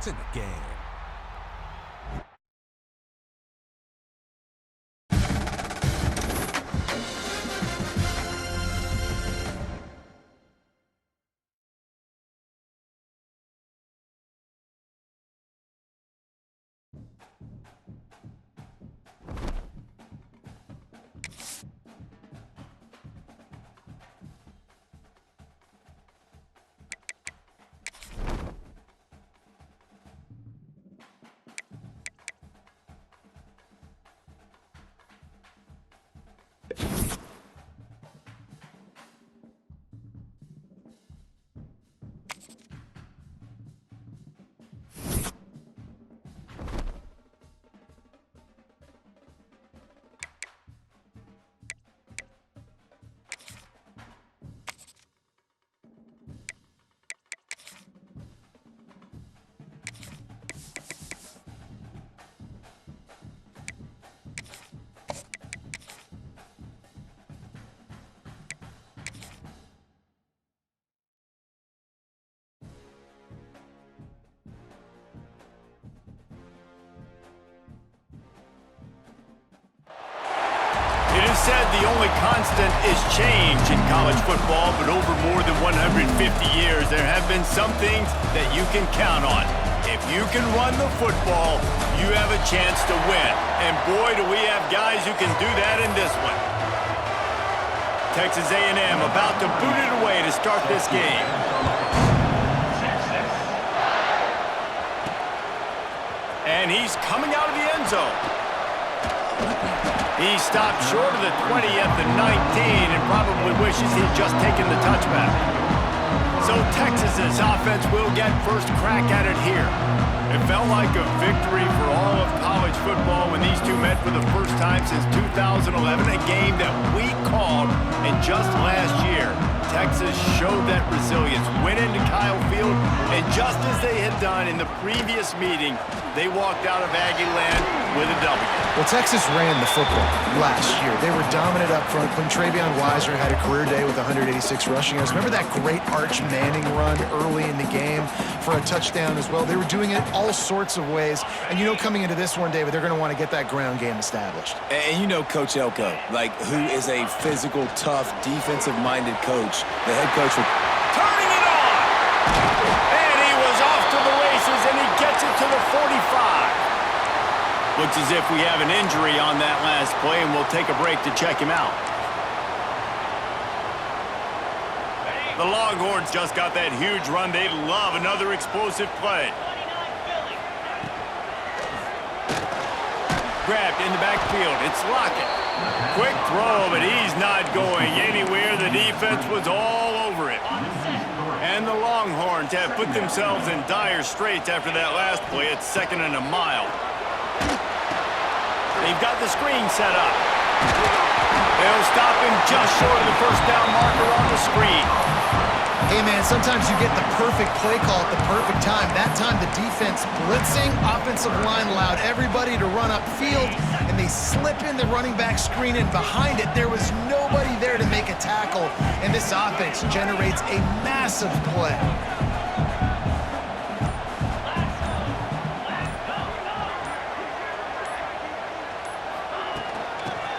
in the game. It is said the only constant is change in college football, but over more than 150 years, there have been some things that you can count on. If you can run the football, you have a chance to win. And boy, do we have guys who can do that in this one. Texas A&M about to boot it away to start this game. And he's coming out of the end zone. He stopped short of the 20 at the 19 and probably wishes he'd just taken the touchback. So Texas's offense will get first crack at it here. It felt like a victory for all of college football when these two met for the first time since 2011, a game that we called, and just last year, Texas showed that resilience, went into Kyle Field, and just as they had done in the previous meeting, they walked out of Aggie Land with a W. Well, Texas ran the football last year. They were dominant up front. When Travion Weiser had a career day with 186 rushing yards. Remember that great Arch Manning run early in the game for a touchdown as well? They were doing it all sorts of ways. And you know, coming into this one, David, they're going to want to get that ground game established. And you know Coach Elko, who is a physical, tough, defensive-minded coach. The head coach will... Turning it on! And he was off to the races, and he gets it to the 45. Looks as if we have an injury on that last play, and we'll take a break to check him out. The Longhorns just got that huge run. They love another explosive play. Grabbed in the backfield. It's Lockett. Quick throw, but he's not going anywhere. The defense was all over it. And the Longhorns have put themselves in dire straits after that last play. It's 2nd and a mile. They've got the screen set up. They'll stop him just short of the first down marker on the screen. Hey, man, sometimes you get the perfect play call at the perfect time. That time, the defense blitzing, offensive line allowed everybody to run upfield, and they slip in the running back screen, and behind it, there was nobody there to make a tackle, and this offense generates a massive play.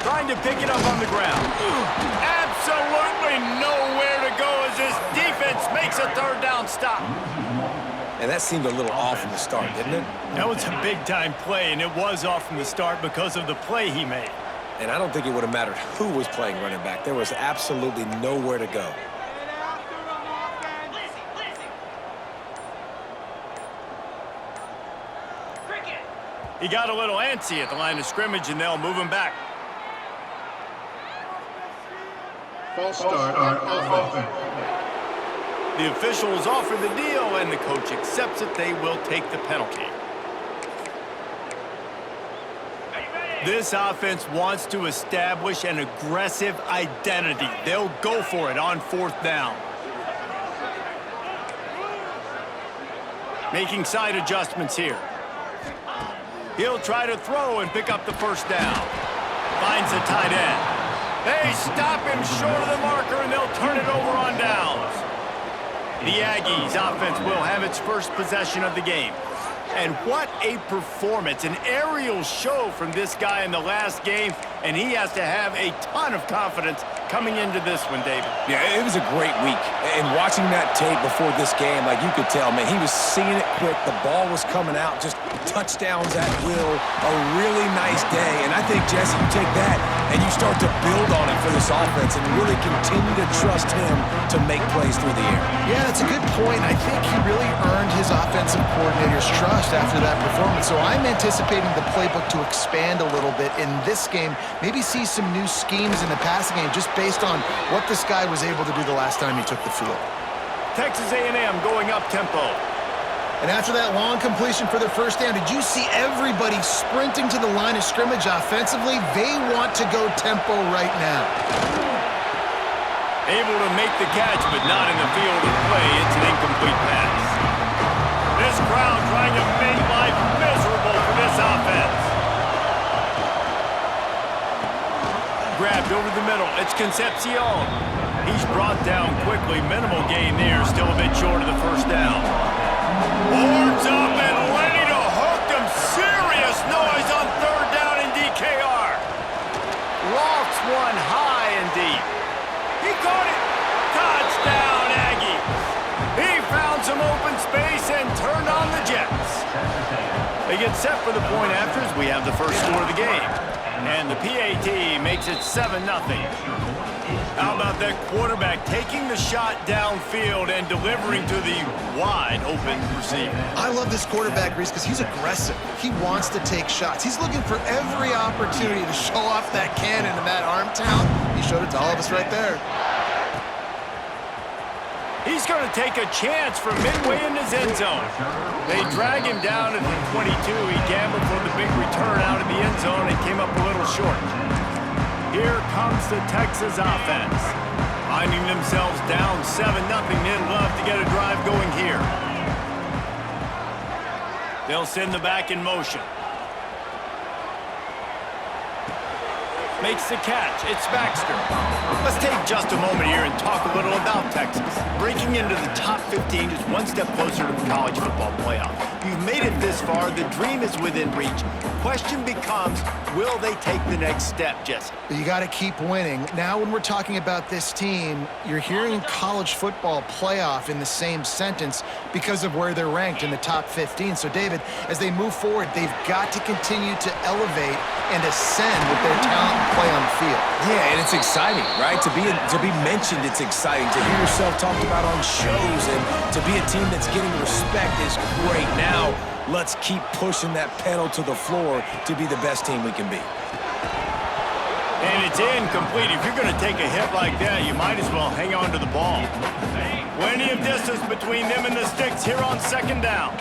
Trying to pick it up on the ground. Absolutely nowhere to go as this defense makes a 3rd down stop. And that seemed a little off from the start, didn't it? That was a big-time play, and it was off from the start because of the play he made. And I don't think it would have mattered who was playing running back. There was absolutely nowhere to go. He got a little antsy at the line of scrimmage, and they'll move him back. False start on offense. The officials offer the deal, and the coach accepts it. They will take the penalty. This offense wants to establish an aggressive identity. They'll go for it on 4th down. Making side adjustments here. He'll try to throw and pick up the 1st down. Finds the tight end. They stop him short of the marker, and they'll turn it over on downs. The Aggies offense will have its first possession of the game. And what a performance, an aerial show from this guy in the last game, and he has to have a ton of confidence coming into this one, David. Yeah, it was a great week. And watching that tape before this game, like you could tell, man, he was seeing it quick. The ball was coming out, just touchdowns at will. A really nice day. And I think, Jesse, you take that and you start to build on it for this offense and really continue to trust him to make plays through the air. Yeah, that's a good point. I think he really earned his offensive coordinator's trust after that performance. So I'm anticipating the playbook to expand a little bit in this game. Maybe see some new schemes in the passing game just based on what this guy was able to do the last time he took the field. Texas A&M going up tempo. And after that long completion for their first down, did you see everybody sprinting to the line of scrimmage offensively? They want to go tempo right now. Able to make the catch, but not in the field of play. It's an incomplete pass. This crowd trying to make life miserable for this offense. Grabbed over the middle. It's Concepcion. He's brought down quickly. Minimal gain there. Still a bit short of the first down. Horns up and ready to hook them. Serious noise on third down in DKR. Lofts one high and deep. He caught it. Touchdown, Aggie. He found some open space and turned on the Jets. They get set for the point after as we have the first score of the game. And the PAT makes it 7-0. How about that quarterback taking the shot downfield and delivering to the wide open receiver? I love this quarterback, Reese, because he's aggressive. He wants to take shots. He's looking for every opportunity to show off that cannon and that arm talent. He showed it to all of us right there. He's going to take a chance from midway in his end zone. They drag him down at the 22. He gambled for the big return out of the end zone and came up a little short. Here comes the Texas offense. Finding themselves down 7-0. They'd love to get a drive going here. They'll send the back in motion. Makes the catch. It's Baxter. Let's take just a moment here and talk a little about Texas. Breaking into the top 15 is one step closer to the college football playoff. You've made it this far. The dream is within reach. Question becomes, will they take the next step, Jesse? You got to keep winning. Now when we're talking about this team, you're hearing college football playoff in the same sentence because of where they're ranked in the top 15. So, David, as they move forward, they've got to continue to elevate and ascend with their talent and play on the field. Yeah, and it's exciting, right? To be mentioned, it's exciting. To hear yourself talked about on shows and to be a team that's getting respect is great. Now, let's keep pushing that pedal to the floor to be the best team we can be. And it's incomplete. If you're going to take a hit like that, you might as well hang on to the ball. Plenty of distance between them and the sticks here on second down.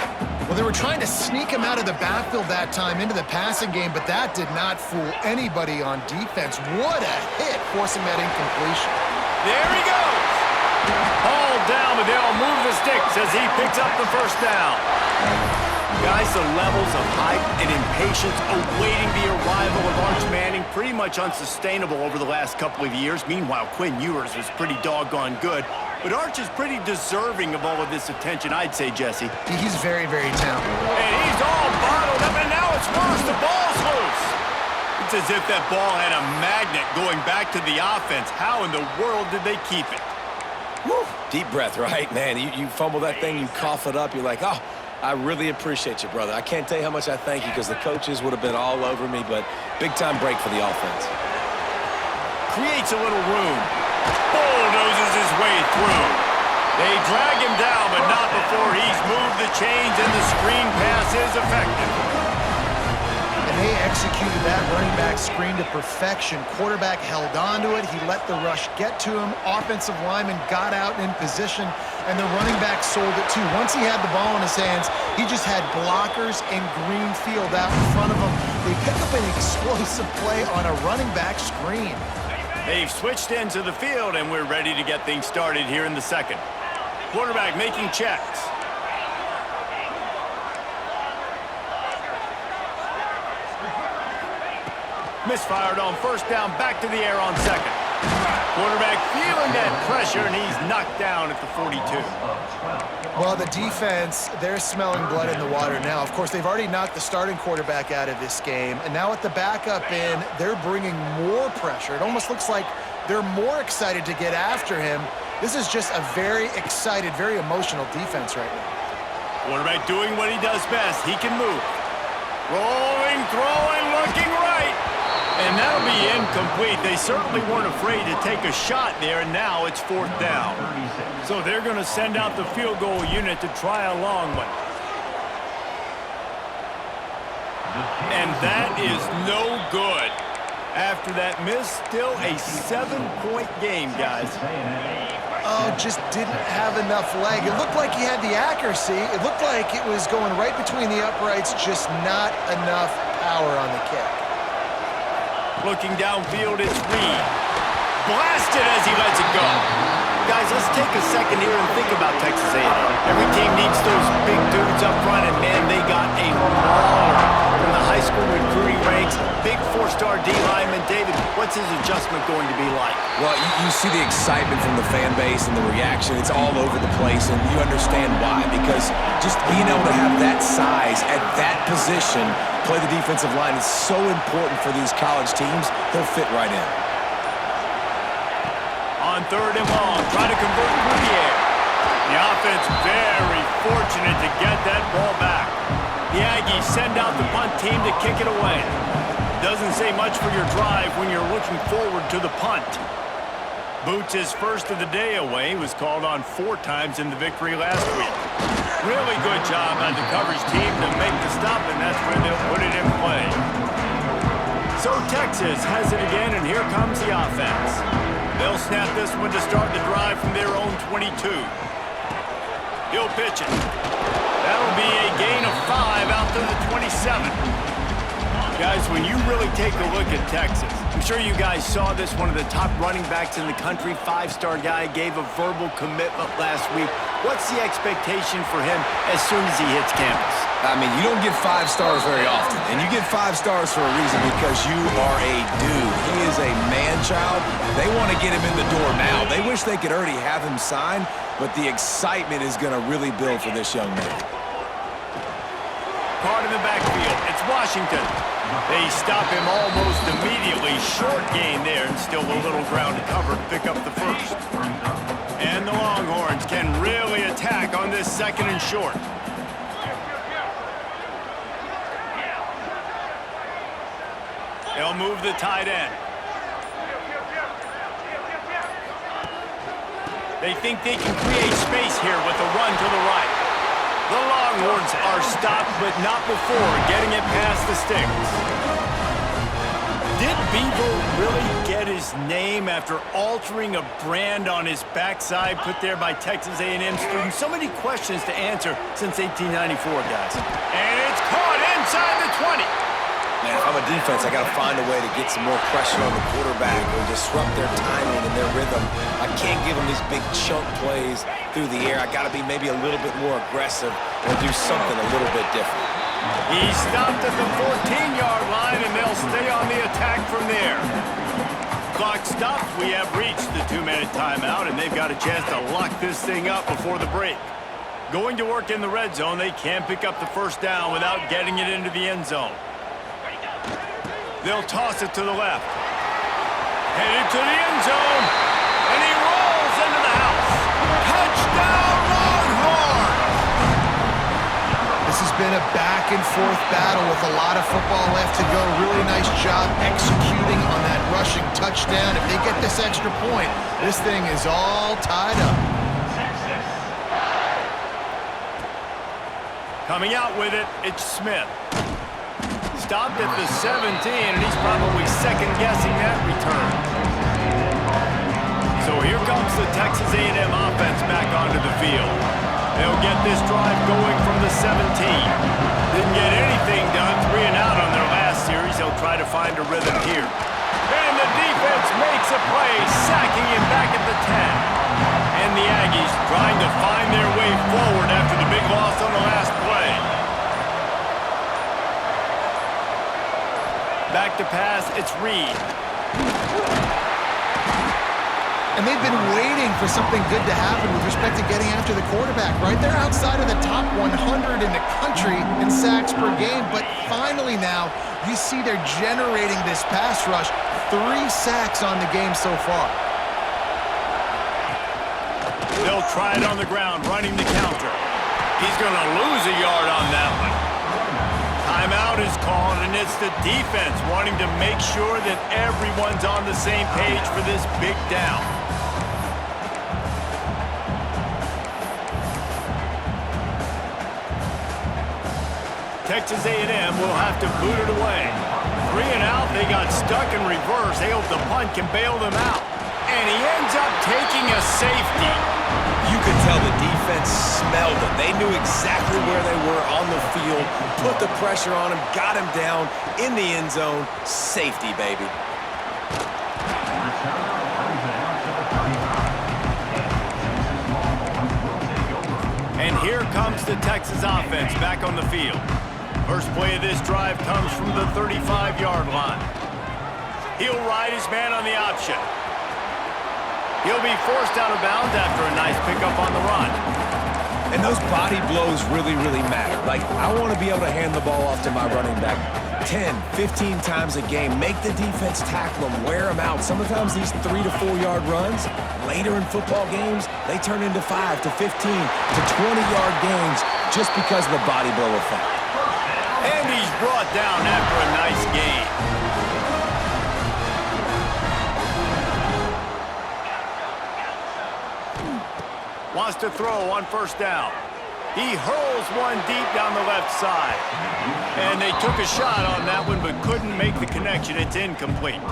Well, they were trying to sneak him out of the backfield that time into the passing game, but that did not fool anybody on defense. What a hit, forcing that incompletion. There he goes. Hauled down, but they'll move the sticks as he picks up the first down. Guys, the levels of hype and impatience awaiting the arrival of Arch Manning pretty much unsustainable over the last couple of years. Meanwhile, Quinn Ewers was pretty doggone good. But Arch is pretty deserving of all of this attention, I'd say, Jesse. He's very, very talented. And he's all bottled up, and now it's worse. The ball's loose. It's as if that ball had a magnet going back to the offense. How in the world did they keep it? Woo. Deep breath, right? Man, you fumble that thing, you cough it up, you're like, oh, I really appreciate you, brother. I can't tell you how much I thank you because the coaches would have been all over me, but big-time break for the offense. Creates a little room. Bulldozes his way through. They drag him down, but not before he's moved the chains and the screen pass is effective. And they executed that running back screen to perfection. Quarterback held on to it. He let the rush get to him. Offensive lineman got out in position, and the running back sold it too. Once he had the ball in his hands, he just had blockers and green field out in front of him. They pick up an explosive play on a running back screen. They've switched ends of the field, and we're ready to get things started here in the second. Quarterback making checks. Misfired on first down, back to the air on second. Quarterback feeling that pressure, and he's knocked down at the 42. Well, the defense, they're smelling blood in the water now. Of course, they've already knocked the starting quarterback out of this game, and now with the backup in, they're bringing more pressure. It almost looks like they're more excited to get after him. This is just a very excited, very emotional defense right now. Quarterback doing what he does best. He can move. Rolling, throwing, looking right. And that'll be incomplete. They certainly weren't afraid to take a shot there, and now it's 4th down. So they're going to send out the field goal unit to try a long one. And that is no good. After that miss, still a 7-point game, guys. Oh, just didn't have enough leg. It looked like he had the accuracy. It looked like it was going right between the uprights, just not enough power on the kick. Looking downfield, it's Reed. Blasted as he lets it go. Guys, let's take a second here and think about Texas A&M. Every team needs those big dudes up front, and man, they got a mauler from the high school recruiting ranks. Big 4-star D lineman. David, what's his adjustment going to be like? Well, you see the excitement from the fan base and the reaction. It's all over the place, and you understand why. Because just being able to have that size at that position, play the defensive line, is so important for these college teams. He'll fit right in. On 3rd and long, try to convert through the air. The offense very fortunate to get that ball back. The Aggies send out the punt team to kick it away. Doesn't say much for your drive when you're looking forward to the punt. Boots' first of the day away was called on 4 times in the victory last week. Really good job by the coverage team to make the stop, and that's where they'll put it in play. So Texas has it again, and here comes the offense. They'll snap this one to start the drive from their own 22. He'll pitch it. That'll be a gain of 5 out to the 27. Guys, when you really take a look at Texas, I'm sure you guys saw this, one of the top running backs in the country, 5-star guy, gave a verbal commitment last week. What's the expectation for him as soon as he hits campus? I mean, you don't get 5 stars very often, and you get 5 stars for a reason, because you are a dude. He is a man-child. They want to get him in the door now. They wish they could already have him signed, but the excitement is going to really build for this young man. Caught in the backfield. It's Washington. They stop him almost immediately. Short gain there, and still a little ground to cover to pick up the first. And the Longhorns can really attack on this 2nd and short. They'll move the tight end. They think they can create space here with a run to the right. The Longhorns are stopped, but not before getting it past the sticks. Did Bevo really get his name after altering a brand on his backside put there by Texas A&M students? So many questions to answer since 1894, guys. And it's caught inside the 20. Man, if I'm a defense, I got to find a way to get some more pressure on the quarterback or disrupt their timing and their rhythm. I can't give them these big chunk plays through the air. I got to be maybe a little bit more aggressive or do something a little bit different. He stopped at the 14-yard line, and they'll stay on the attack from there. Clock stops. We have reached the 2-minute timeout, and they've got a chance to lock this thing up before the break. Going to work in the red zone, they can't pick up the first down without getting it into the end zone. They'll toss it to the left. Headed to the end zone, and he rolls into the house. Touchdown, Longhorns! This has been a back-and-forth battle with a lot of football left to go. Really nice job executing on that rushing touchdown. If they get this extra point, this thing is all tied up. Coming out with it, it's Smith. Stopped at the 17, and he's probably second-guessing that return. So here comes the Texas A&M offense back onto the field. They'll get this drive going from the 17. Didn't get anything done, 3 and out on their last series. They'll try to find a rhythm here. And the defense makes a play, sacking him back at the 10. And the Aggies trying to find their way forward after the big loss on the last play. Back to pass, it's Reed. And they've been waiting for something good to happen with respect to getting after the quarterback, right? They're outside of the top 100 in the country in sacks per game, but finally now you see they're generating this pass rush. 3 sacks on the game so far. They'll try it on the ground, running the counter. He's going to lose a yard on that one. Timeout is called, and it's the defense wanting to make sure that everyone's on the same page for this big down. Texas A&M will have to boot it away. 3 and out, they got stuck in reverse. They hope the punt can bail them out. And he ends up taking a safety. You could tell the defense smelled it. They knew exactly where they were on the field, put the pressure on him, got him down in the end zone. Safety, baby. And here comes the Texas offense back on the field. First play of this drive comes from the 35-yard line. He'll ride his man on the option. He'll be forced out of bounds after a nice pickup on the run. And those body blows really, really matter. Like, I want to be able to hand the ball off to my running back 10, 15 times a game. Make the defense tackle them, wear them out. Sometimes these 3 to 4 yard runs, later in football games, they turn into 5 to 15 to 20-yard games just because of the body blow effect. And he's brought down after a nice gain. Wants to throw on first down. He hurls one deep down the left side. And they took a shot on that one but couldn't make the connection. It's incomplete.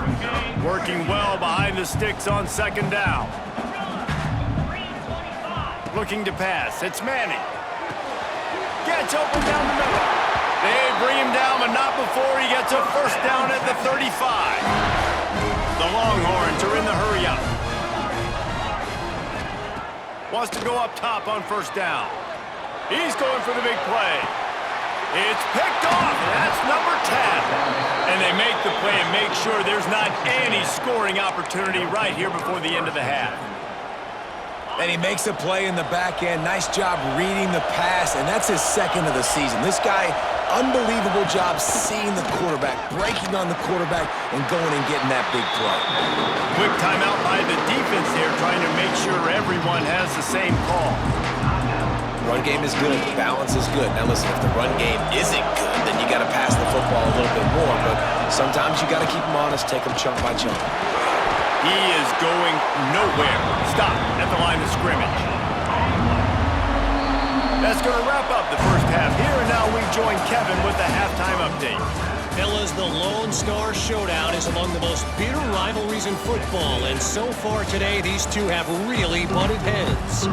Working well behind the sticks on second down. Looking to pass. It's Manning. Gets open down the middle. They bring him down, but not before he gets a first down at the 35. The Longhorns are in the hurry-up. Wants to go up top on first down. He's going for the big play. It's picked off, and that's number 10. And they make the play and make sure there's not any scoring opportunity right here before the end of the half. And he makes a play in the back end. Nice job reading the pass, and that's his second of the season. This guy, unbelievable job seeing the quarterback, breaking on the quarterback, and going and getting that big play. Quick timeout by the defense there, trying to make sure everyone has the same call. Run game is good. Balance is good. Now listen, if the run game isn't good, then you got to pass the football a little bit more. But sometimes you got to keep them honest, take them chunk by chunk. He is going nowhere. Stop at the line of scrimmage. That's going to wrap up the first half here, and now we join Kevin with the halftime update. Fellas, the Lone Star Showdown is among the most bitter rivalries in football, and so far today, these two have really butted heads.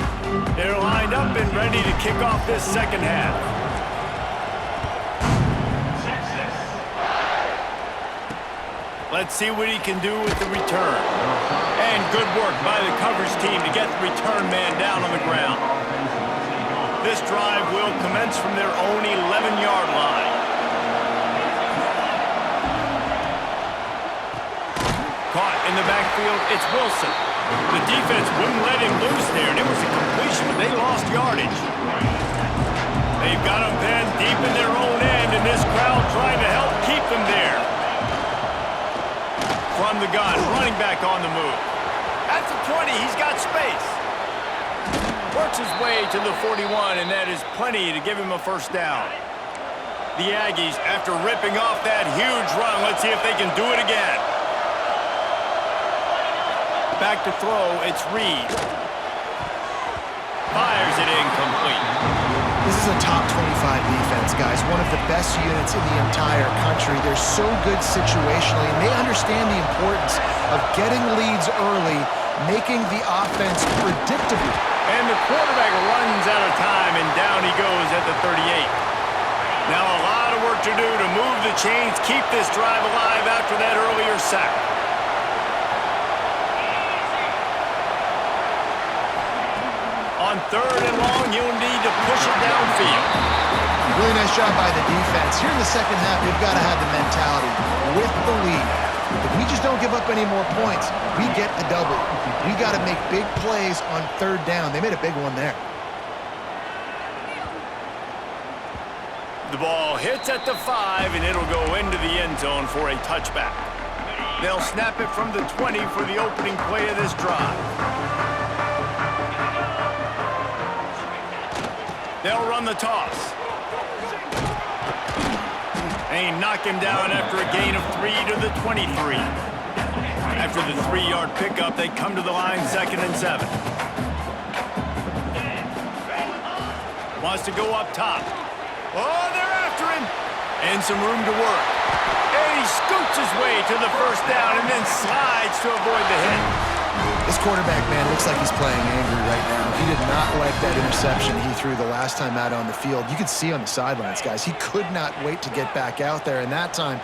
They're lined up and ready to kick off this second half. Let's see what he can do with the return. And good work by the coverage team to get the return man down on the ground. This drive will commence from their own 11-yard line. Caught in the backfield, it's Wilson. The defense wouldn't let him loose there, and it was a completion, but they lost yardage. They've got him pinned deep in their own end, and this crowd trying to help keep them there. From the gun, running back on the move. At the 20, he's got space. Works his way to the 41, and that is plenty to give him a first down. The Aggies, after ripping off that huge run, let's see if they can do it again. Back to throw, it's Reed. Fires it incomplete. This is a top 25 defense, guys. One of the best units in the entire country. They're so good situationally, and they understand the importance of getting leads early, making the offense predictable. And the quarterback runs out of time, and down he goes at the 38. Now a lot of work to do to move the chains, keep this drive alive after that earlier sack. On third and long, you'll need to push it downfield. Really nice job by the defense. Here in the second half, you've got to have the mentality with the lead. If we just don't give up any more points, we get the W. We got to make big plays on third down. They made a big one there. The ball hits at the 5, and it'll go into the end zone for a touchback. They'll snap it from the 20 for the opening play of this drive. They'll run the toss. And knock him down after a gain of 3 to the 23. After the 3-yard pickup, they come to the line 2nd and 7. Wants to go up top. Oh, they're after him. And some room to work. And he scoots his way to the first down and then slides to avoid the hit. This quarterback, man, looks like he's playing angry right now. He did not like that interception he threw the last time out on the field. You could see on the sidelines, guys. He could not wait to get back out there. And that time,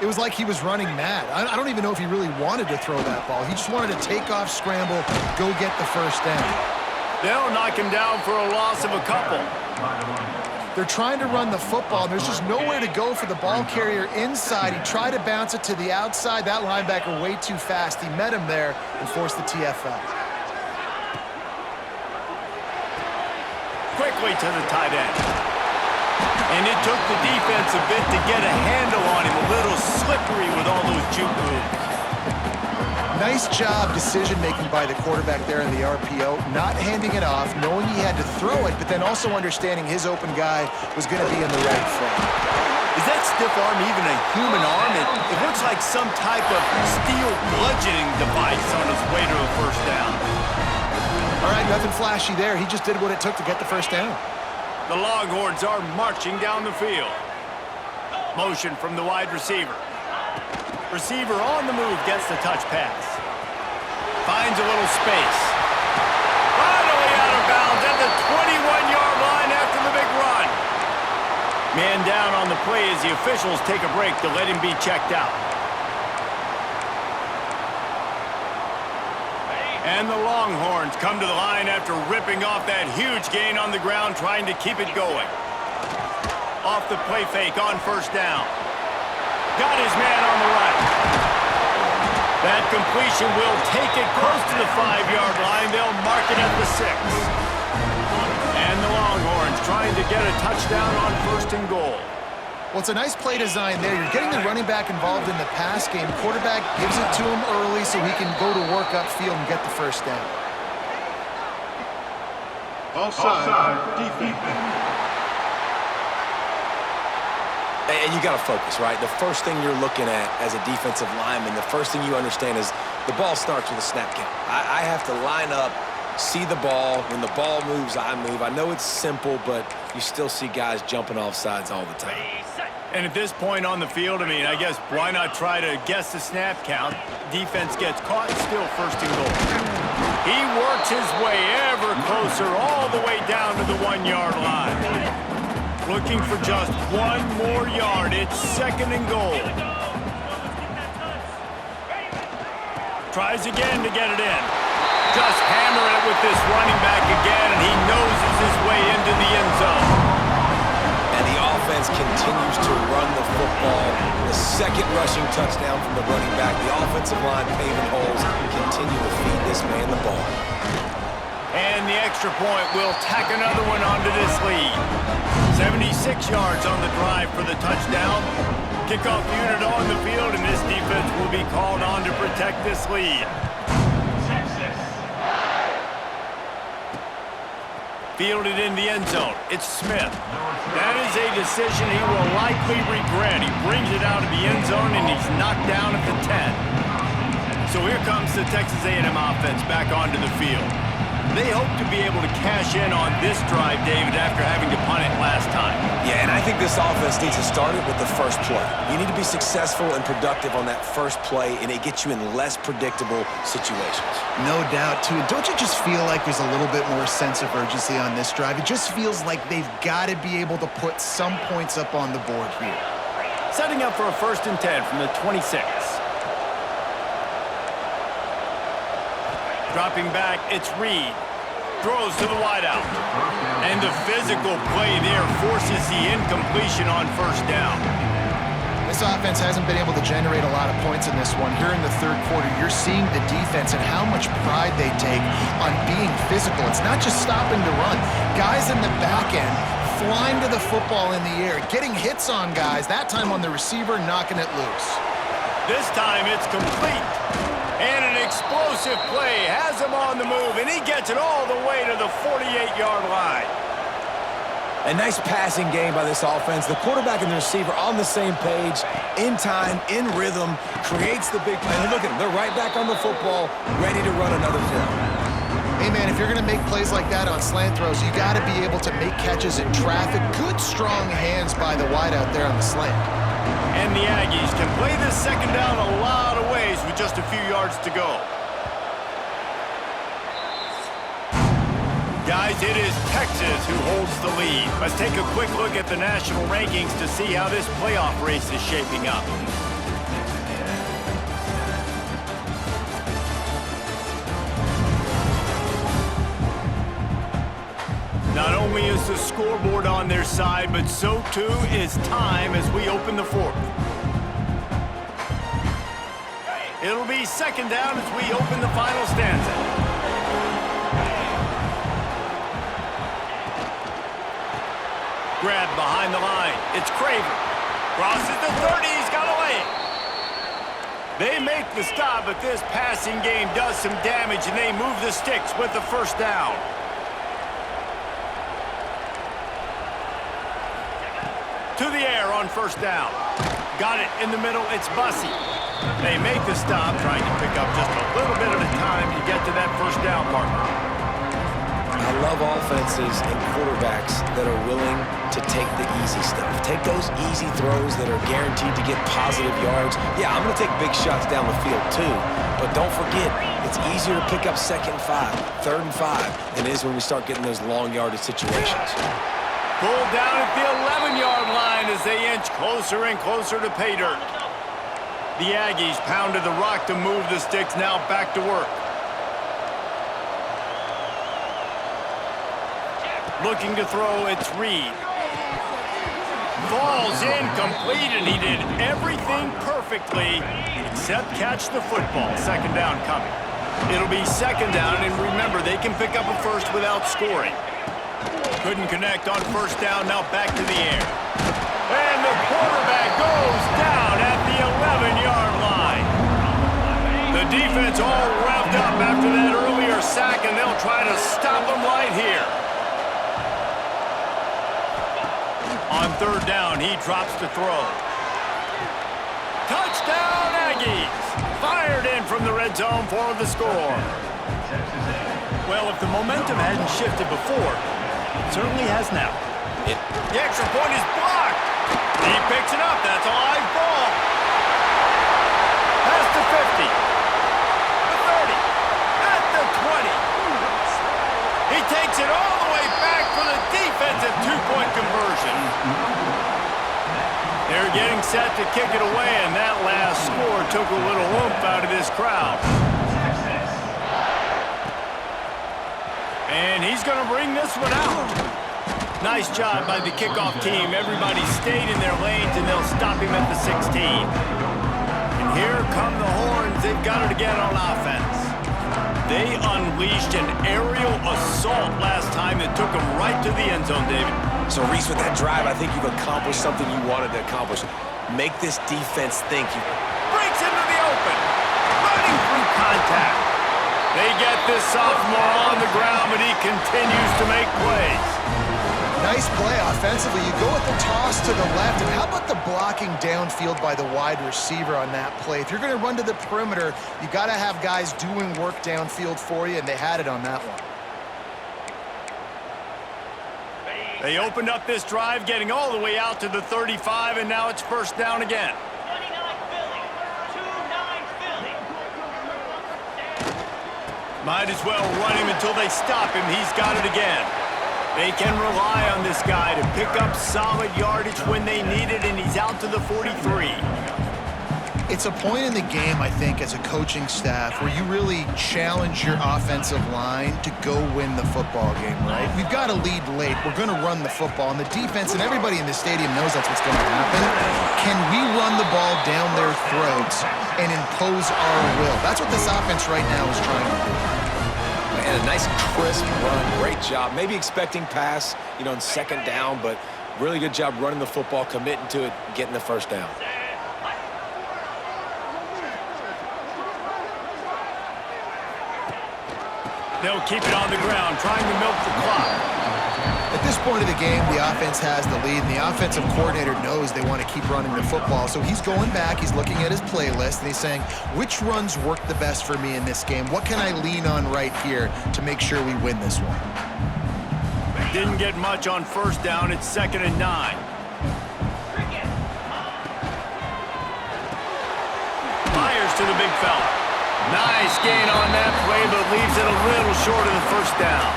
it was like he was running mad. I don't even know if he really wanted to throw that ball. He just wanted to take off, scramble, go get the first down. They'll knock him down for a loss of a couple. They're trying to run the football. There's just nowhere to go for the ball carrier inside. He tried to bounce it to the outside. That linebacker way too fast. He met him there and forced the TFL. Quickly to the tight end. And it took the defense a bit to get a handle on him. A little slippery with all those juke moves. Nice job decision-making by the quarterback there in the RPO, not handing it off, knowing he had to throw it, but then also understanding his open guy was going to be in the right frame. Is that stiff arm even a human arm? It looks like some type of steel bludgeoning device on his way to a first down. All right, nothing flashy there. He just did what it took to get the first down. The Longhorns are marching down the field. Motion from the wide receiver. Receiver on the move gets the touch pass. Finds a little space. Finally out of bounds at the 21-yard line after the big run. Man down on the play as the officials take a break to let him be checked out. And the Longhorns come to the line after ripping off that huge gain on the ground, trying to keep it going. Off the play fake on first down. Got his man on the right. That completion will take it close to the 5-yard line. They'll mark it at the 6. And the Longhorns trying to get a touchdown on 1st and goal. Well, it's a nice play design there. You're getting the running back involved in the pass game. Quarterback gives it to him early so he can go to work upfield and get the first down. Offside, defense. And you got to focus, right? The first thing you're looking at as a defensive lineman, the first thing you understand is the ball starts with a snap count. I have to line up, see the ball. When the ball moves, I move. I know it's simple, but you still see guys jumping off sides all the time. And at this point on the field, I mean, I guess why not try to guess the snap count? Defense gets caught, still 1st and goal. He works his way ever closer all the way down to the 1-yard line. Looking for just 1 more yard. It's 2nd and goal. Tries again to get it in. Just hammer it with this running back again, and he noses his way into the end zone. And the offense continues to run the football. The 2nd rushing touchdown from the running back. The offensive line paving holes. Continue to feed this man the ball. And the extra point will tack another one onto this lead. 76 yards on the drive for the touchdown. Kickoff unit on the field, and this defense will be called on to protect this lead. Fielded in the end zone. It's Smith. That is a decision he will likely regret. He brings it out of the end zone, and he's knocked down at the 10. So here comes the Texas A&M offense back onto the field. They hope to be able to cash in on this drive, David, after having to punt it last time. Yeah, and I think this offense needs to start it with the first play. You need to be successful and productive on that first play, and it gets you in less predictable situations. No doubt, too. Don't you just feel like there's a little bit more sense of urgency on this drive? It just feels like they've got to be able to put some points up on the board here. Setting up for a 1st and 10 from the 26. Dropping back, it's Reed. Throws to the wideout. And the physical play there forces the incompletion on 1st down. This offense hasn't been able to generate a lot of points in this one. Here in the third quarter, you're seeing the defense and how much pride they take on being physical. It's not just stopping to run. Guys in the back end flying to the football in the air, getting hits on guys, that time on the receiver, knocking it loose. This time it's complete. And an explosive play has him on the move, and he gets it all the way to the 48-yard line. A nice passing game by this offense. The quarterback and the receiver on the same page, in time, in rhythm, creates the big play. And look at them, they're right back on the football, ready to run another play. Hey, man, if you're going to make plays like that on slant throws, you got to be able to make catches in traffic. Good, strong hands by the wide out there on the slant. And the Aggies can play this second down a lot of ways with just a few yards to go. Guys, it is Texas who holds the lead. Let's take a quick look at the national rankings to see how this playoff race is shaping up. Not only is the scoreboard on their side, but so too is time as we open the fourth. It'll be second down as we open the final stanza. Grab behind the line. It's Craver. Crosses the 30. He's got a lane. They make the stop, but this passing game does some damage, and they move the sticks with the first down. To the air on first down. Got it in the middle. It's Bussey. They make the stop, trying to pick up just a little bit at a time to get to that first down marker. I love offenses and quarterbacks that are willing to take the easy stuff. Take those easy throws that are guaranteed to get positive yards. Yeah, I'm going to take big shots down the field too, but don't forget, it's easier to pick up second and 5, third and 5 than it is when we start getting those long yardage situations. Pulled down at the 11-yard line as they inch closer and closer to pay dirt. The Aggies pounded the rock to move the sticks, now back to work. Looking to throw, it's Reed. Falls incomplete, and he did everything perfectly except catch the football. Second down coming. It'll be second down, and remember, they can pick up a first without scoring. Couldn't connect on first down, now back to the air. And the quarterback goes down at the 11-yard line. The defense all revved up after that earlier sack, and they'll try to stop him right here. On third down, he drops to throw. Touchdown, Aggies! Fired in from the red zone for the score. Well, if the momentum hadn't shifted before, it certainly has now. The extra point is blocked. He picks it up. That's a live ball. Past the 50. The 30. At the 20. He takes it all the way back for the defensive two-point conversion. They're getting set to kick it away, and that last score took a little oomph out of this crowd. And he's going to bring this one out. Nice job by the kickoff team. Everybody stayed in their lanes, and they'll stop him at the 16. And here come the horns. They've got it again on offense. They unleashed an aerial assault last time that took them right to the end zone, David. So, Reese, with that drive, I think you've accomplished something you wanted to accomplish. Make this defense think. Breaks into the open. Running through contact. They get this sophomore on the ground, but he continues to make plays. Nice play offensively. You go with the toss to the left, and how about the blocking downfield by the wide receiver on that play? If you're going to run to the perimeter, you got to have guys doing work downfield for you, and they had it on that one. They opened up this drive, getting all the way out to the 35, and now it's first down again. 29 Philly. 2-9 Philly. Might as well run him until they stop him. He's got it again. They can rely on this guy to pick up solid yardage when they need it, and he's out to the 43. It's a point in the game, I think, as a coaching staff where you really challenge your offensive line to go win the football game, right? We've got to lead late. We're going to run the football. And the defense and everybody in the stadium knows that's what's going to happen. Can we run the ball down their throats and impose our will? That's what this offense right now is trying to do. And a nice crisp run. Great job. Maybe expecting pass, in second down, but really good job running the football, committing to it, getting the first down. They'll keep it on the ground, trying to milk the clock. At this point of the game, the offense has the lead, and the offensive coordinator knows they want to keep running the football. So he's going back, he's looking at his playlist, and he's saying, which runs work the best for me in this game? What can I lean on right here to make sure we win this one? Didn't get much on first down. It's 2nd and 9. Fires to the big fella. Nice gain on that play, but leaves it a little short of the first down.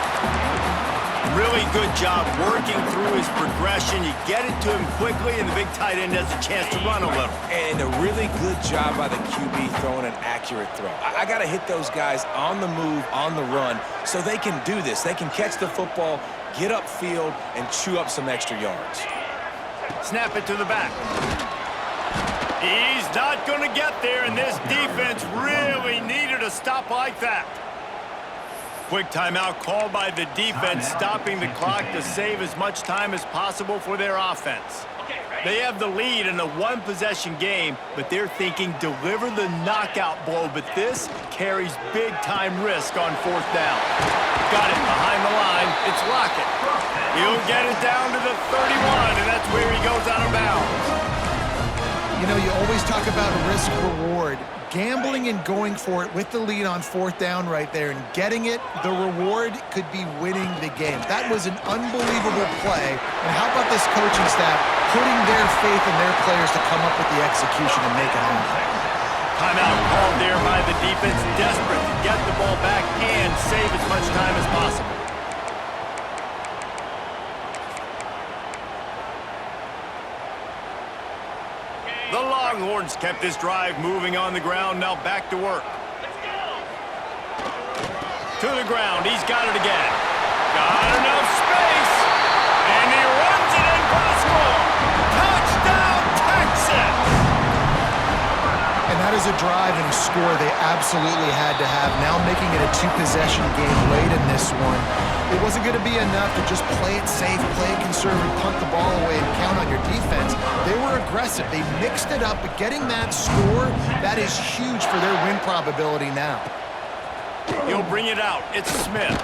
Really good job working through his progression. You get it to him quickly, and the big tight end has a chance to run a little. And a really good job by the QB throwing an accurate throw. I got to hit those guys on the move, on the run, so they can do this. They can catch the football, get upfield, and chew up some extra yards. Snap it to the back. He's not going to get there, and this defense really needed a stop like that. Quick timeout called by the defense, stopping the clock to save as much time as possible for their offense. They have the lead in a one-possession game, but they're thinking deliver the knockout blow, but this carries big-time risk on 4th down. Got it behind the line. It's Lockett. He'll get it down to the 31, and that's where he goes out of bounds. You always talk about risk-reward. Gambling and going for it with the lead on 4th down right there and getting it, the reward could be winning the game. That was an unbelievable play. And how about this coaching staff putting their faith in their players to come up with the execution and make it happen? Timeout called there by the defense, desperate to get the ball back and save as much time as possible. The Longhorns kept this drive moving on the ground, now back to work. To the ground, he's got it again. Got enough space, and he runs it in for the score. Touchdown, Texas! And that is a drive and a score they absolutely had to have. Now making it a 2-possession game late in this one. It wasn't going to be enough to just play it safe, play it conservative, punt the ball away, and count on your defense. They were aggressive. They mixed it up, but getting that score, that is huge for their win probability now. He'll bring it out. It's Smith.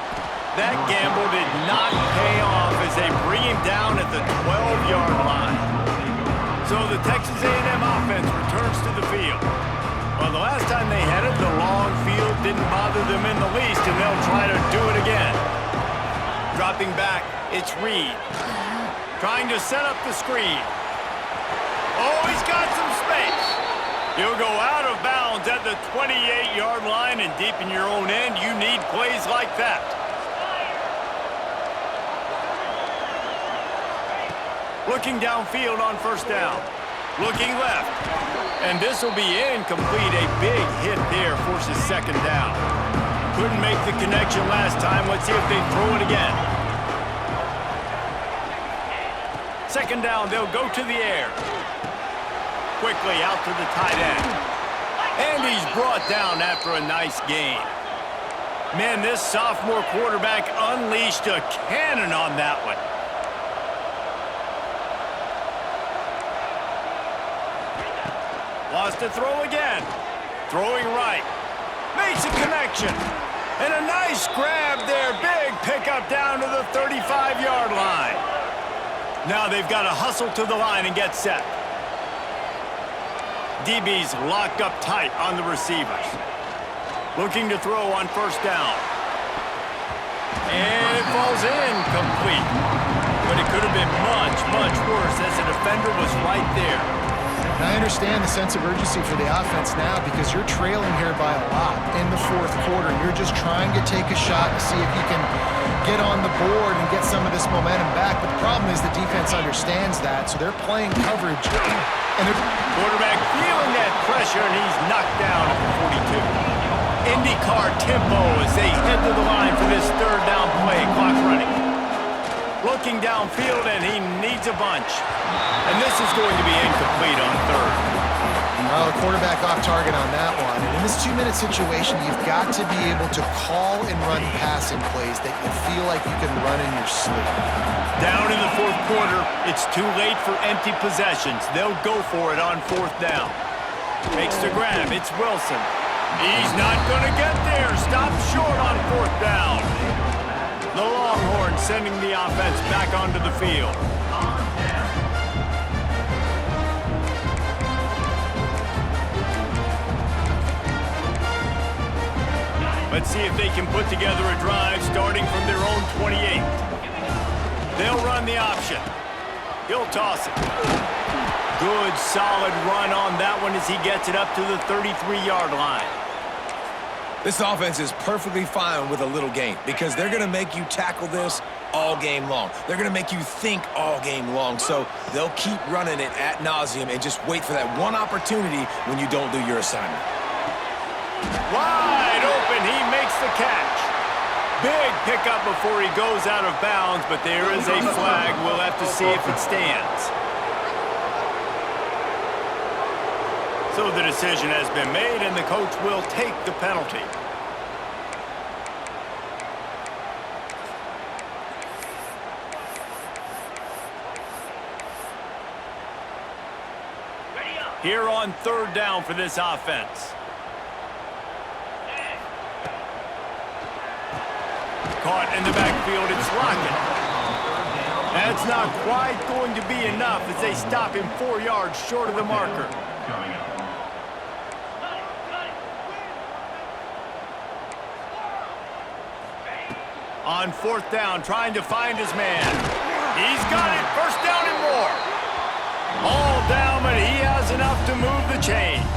That gamble did not pay off as they bring him down at the 12-yard line. So the Texas A&M offense returns to the field. Well, the last time they had it, the long field didn't bother them in the least, and they'll try to do it again. Dropping back, it's Reed. Trying to set up the screen. Oh, he's got some space. He'll go out of bounds at the 28-yard line, and deep in your own end, you need plays like that. Looking downfield on 1st down. Looking left. And this will be incomplete. A big hit there forces 2nd down. Couldn't make the connection last time. Let's see if they throw it again. 2nd down, they'll go to the air. Quickly out to the tight end. And he's brought down after a nice gain. Man, this sophomore quarterback unleashed a cannon on that one. Lost to throw again. Throwing right. Makes a connection. And a nice grab there. Big pickup down to the 35-yard line. Now they've got to hustle to the line and get set. DB's locked up tight on the receivers. Looking to throw on 1st down. And it falls incomplete. But it could have been much, much worse as the defender was right there. And I understand the sense of urgency for the offense now because you're trailing here by a lot in the 4th quarter. You're just trying to take a shot to see if you can get on the board and get some of this momentum back. But the problem is the defense understands that, so they're playing coverage. And they're Quarterback feeling that pressure, and he's knocked down at the 42. IndyCar tempo as they head to the line for this third down play. Clock running. Looking downfield, and he needs a bunch. And this is going to be incomplete on third. Well, the quarterback off target on that one. And in this 2-minute situation, you've got to be able to call and run passing plays that you feel like you can run in your sleep. Down in the fourth quarter, it's too late for empty possessions. They'll go for it on fourth down. Makes the grab. It's Wilson. He's not going to get there. Stop short on fourth down. The Longhorns sending the offense back onto the field. Let's see if they can put together a drive starting from their own 28. They'll run the option. He'll toss it. Good, solid run on that one as he gets it up to the 33-yard line. This offense is perfectly fine with a little game because they're going to make you tackle this all game long. They're going to make you think all game long. So they'll keep running it ad nauseum and just wait for that one opportunity when you don't do your assignment. Wide open, he makes the catch. Big pickup before he goes out of bounds, but there is a flag. We'll have to see if it stands. So the decision has been made, and the coach will take the penalty. Here on third down for this offense. Caught in the backfield, it's Lockett. That's not quite going to be enough as they stop him 4 yards short of the marker. On fourth down, trying to find his man. He's got it, first down and more. All down, but he has enough to move the chains.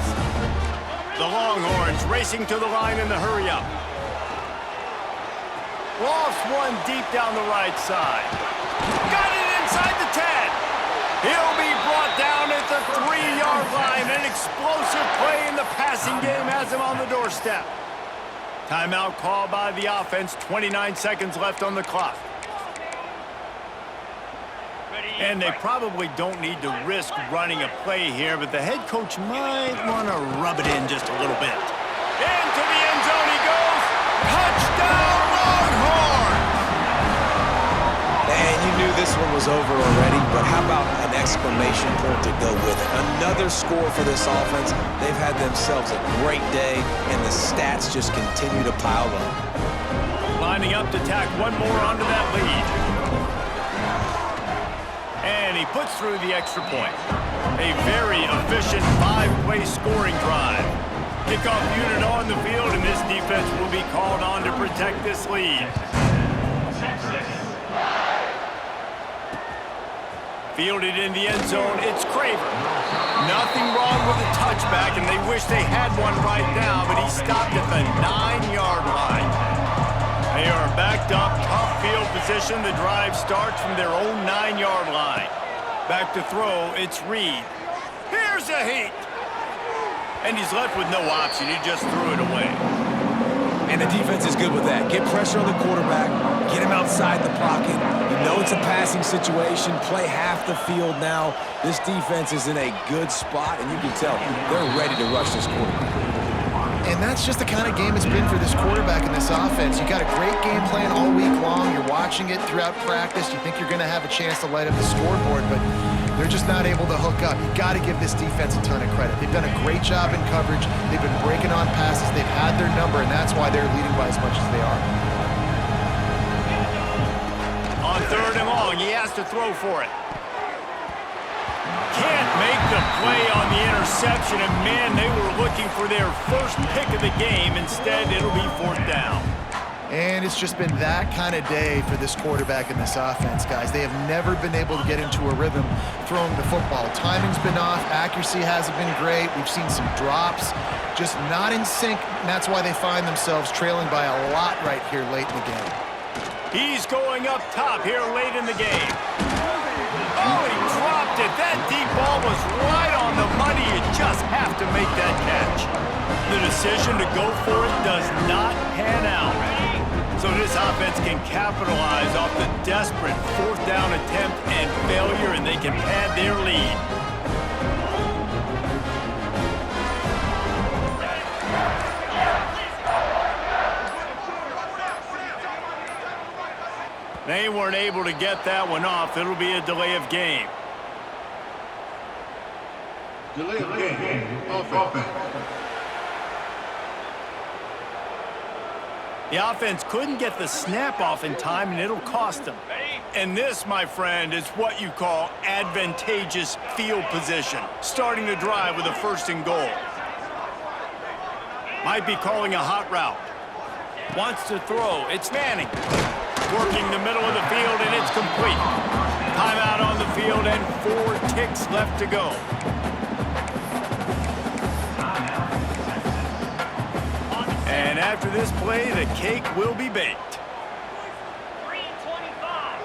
The Longhorns racing to the line in the hurry-up. Lost one deep down the right side. Got it inside the 10. He'll be brought down at the 3-yard line. An explosive play in the passing game has him on the doorstep. Timeout called by the offense. 29 seconds left on the clock. And they probably don't need to risk running a play here, but the head coach might want to rub it in just a little bit. Into the end zone he goes. Touchdown, Longhorns! And you knew this one was over already, but how about an exclamation point to go with it? Another score for this offense. They've had themselves a great day, and the stats just continue to pile up. Lining up to tack one more onto that lead. And he puts through the extra point. A very efficient 5-play scoring drive. Kickoff unit on the field, and this defense will be called on to protect this lead. Fielded in the end zone, it's Craver. Nothing wrong with the touchback, and they wish they had one right now, but he stopped at the 9-yard line. They are backed up, tough field position. The drive starts from their own 9-yard line. Back to throw, it's Reed. Here's a heat. And he's left with no option. He just threw it away. And the defense is good with that. Get pressure on the quarterback, get him outside the pocket. You know it's a passing situation. Play half the field now. This defense is in a good spot, and you can tell they're ready to rush this quarterback. And that's just the kind of game it's been for this quarterback in this offense. You got a great game plan all week long. You're watching it throughout practice. You think you're going to have a chance to light up the scoreboard, but they're just not able to hook up. You got to give this defense a ton of credit. They've done a great job in coverage. They've been breaking on passes. They've had their number, and that's why they're leading by as much as they are. On third and long, he has to throw for it. Can't make the play on the interception, and man, they were looking for their first pick of the game. Instead, it'll be fourth down. And it's just been that kind of day for this quarterback and this offense, guys. They have never been able to get into a rhythm throwing the football. Timing's been off. Accuracy hasn't been great. We've seen some drops, just not in sync, and that's why they find themselves trailing by a lot right here late in the game. He's going up top here late in the game. Oh, he dropped it. That deep ball was right on the money. You just have to make that catch. The decision to go for it does not pan out. So this offense can capitalize off the desperate fourth down attempt and failure, and they can pad their lead. They weren't able to get that one off. It'll be a delay of game. Delay of game. Offense. The offense couldn't get the snap off in time, and it'll cost them. And this, my friend, is what you call advantageous field position. Starting the drive with a 1st and goal. Might be calling a hot route. Wants to throw. It's Manning. Working the middle of the field, and it's complete. Timeout on the field, and 4 ticks left to go. And after this play, the cake will be baked. 3:25.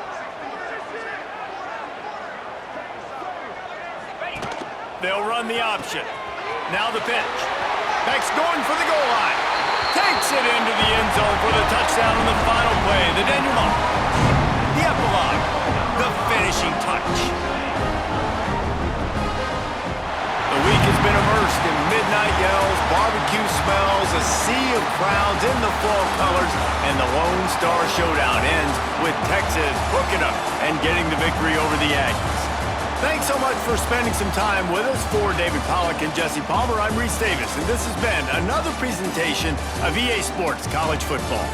They'll run the option. Now the pitch. Beck's going for the goal line. Takes it into the end zone for the touchdown in the final play. The denouement. The epilogue. The finishing touch. The week has been immersed in midnight yells, barbecue smells, a sea of crowds in the fall colors, and the Lone Star Showdown ends with Texas hooking up and getting the victory over the Aggies. Thanks so much for spending some time with us. For David Pollack and Jesse Palmer, I'm Reese Davis, and this has been another presentation of EA Sports College Football.